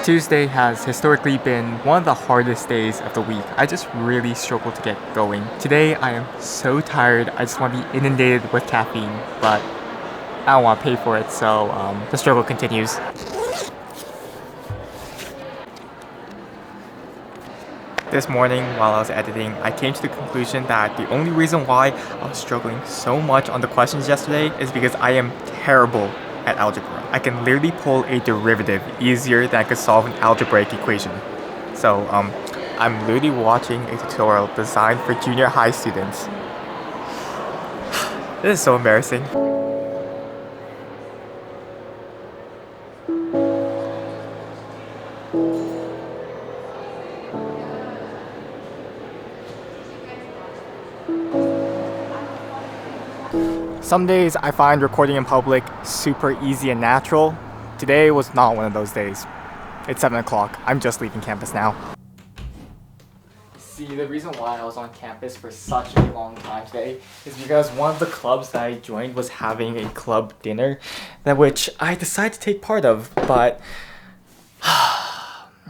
Tuesday has historically been one of the hardest days of the week. I just really struggle to get going. Today I am so tired, I just want to be inundated with caffeine, but I don't want to pay for it, so the struggle continues. This morning, while I was editing, I came to the conclusion that the only reason why I was struggling so much on the questions yesterday is because I am terrible at algebra. I can literally pull a derivative easier than I could solve an algebraic equation. So, I'm literally watching a tutorial designed for junior high students. This is so embarrassing. Some days I find recording in public super easy and natural. Today was not one of those days. It's 7 o'clock. I'm just leaving campus now. See, the reason why I was on campus for such a long time today is because one of the clubs that I joined was having a club dinner, which I decided to take part of, but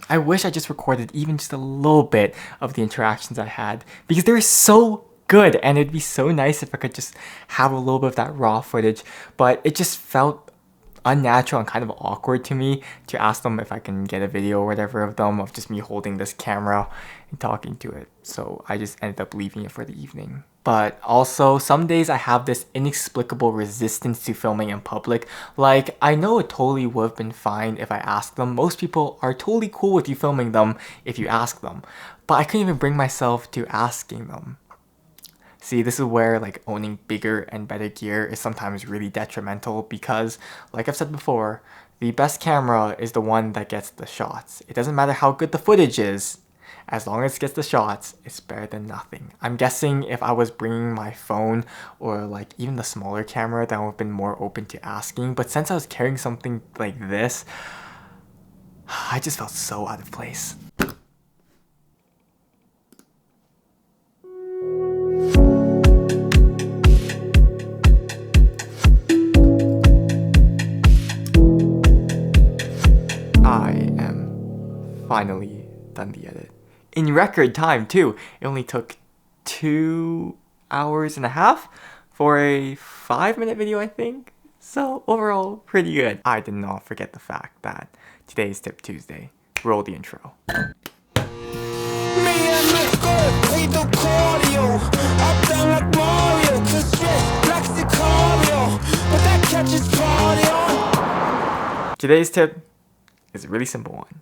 I wish I just recorded even just a little bit of the interactions I had, because they were so good, and it'd be so nice if I could just have a little bit of that raw footage, but it just felt unnatural and kind of awkward to me to ask them if I can get a video or whatever of them, of just me holding this camera and talking to it. So I just ended up leaving it for the evening. But also, some days I have this inexplicable resistance to filming in public. Like, I know it totally would have been fine if I asked them. Most people are totally cool with you filming them if you ask them. But I couldn't even bring myself to asking them. See, this is where like owning bigger and better gear is sometimes really detrimental, because, like I've said before, the best camera is the one that gets the shots. It doesn't matter how good the footage is, as long as it gets the shots, it's better than nothing. I'm guessing if I was bringing my phone or like even the smaller camera, that would have been more open to asking, but since I was carrying something like this, I just felt so out of place. I am finally done the edit. In record time too. It only took 2 hours and a half for a 5-minute video, I think. So overall, pretty good. I did not forget the fact that today is Tip Tuesday. Roll the intro. Today's tip is a really simple one.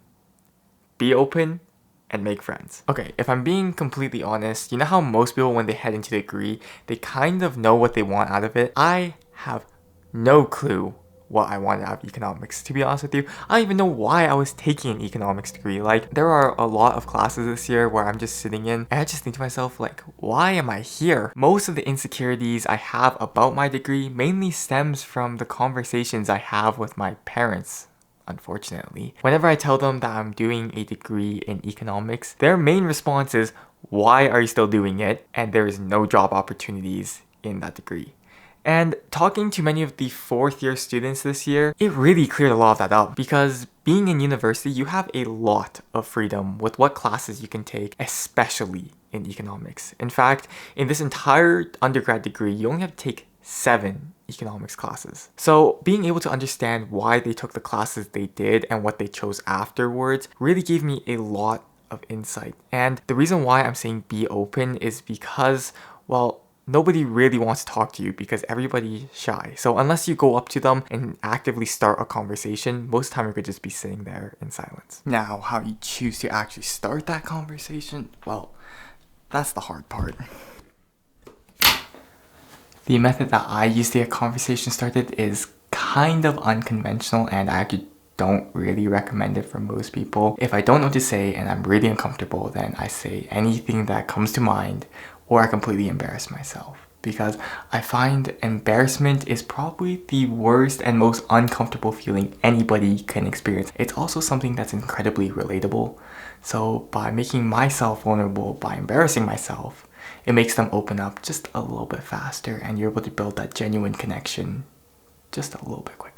Be open and make friends. Okay, if I'm being completely honest, you know how most people, when they head into the degree, they kind of know what they want out of it? I have no clue what I wanted out of economics, to be honest with you. I don't even know why I was taking an economics degree. Like, there are a lot of classes this year where I'm just sitting in and I just think to myself, like, why am I here? Most of the insecurities I have about my degree mainly stems from the conversations I have with my parents. Unfortunately, whenever I tell them that I'm doing a degree in economics, their main response is, why are you still doing it? And there is no job opportunities in that degree. And talking to many of the 4th year students this year, it really cleared a lot of that up, because being in university, you have a lot of freedom with what classes you can take, especially in economics. In fact, in this entire undergrad degree, you only have to take 7 economics classes. So being able to understand why they took the classes they did and what they chose afterwards really gave me a lot of insight. And the reason why I'm saying be open is because, well, nobody really wants to talk to you because everybody's shy. So unless you go up to them and actively start a conversation, most of the time you could just be sitting there in silence. Now, how you choose to actually start that conversation, well, that's the hard part. The method that I use to get conversation started is kind of unconventional, and I actually don't really recommend it for most people. If I don't know what to say and I'm really uncomfortable, then I say anything that comes to mind, or I completely embarrass myself. Because I find embarrassment is probably the worst and most uncomfortable feeling anybody can experience. It's also something that's incredibly relatable. So by making myself vulnerable, by embarrassing myself, it makes them open up just a little bit faster, and you're able to build that genuine connection just a little bit quicker.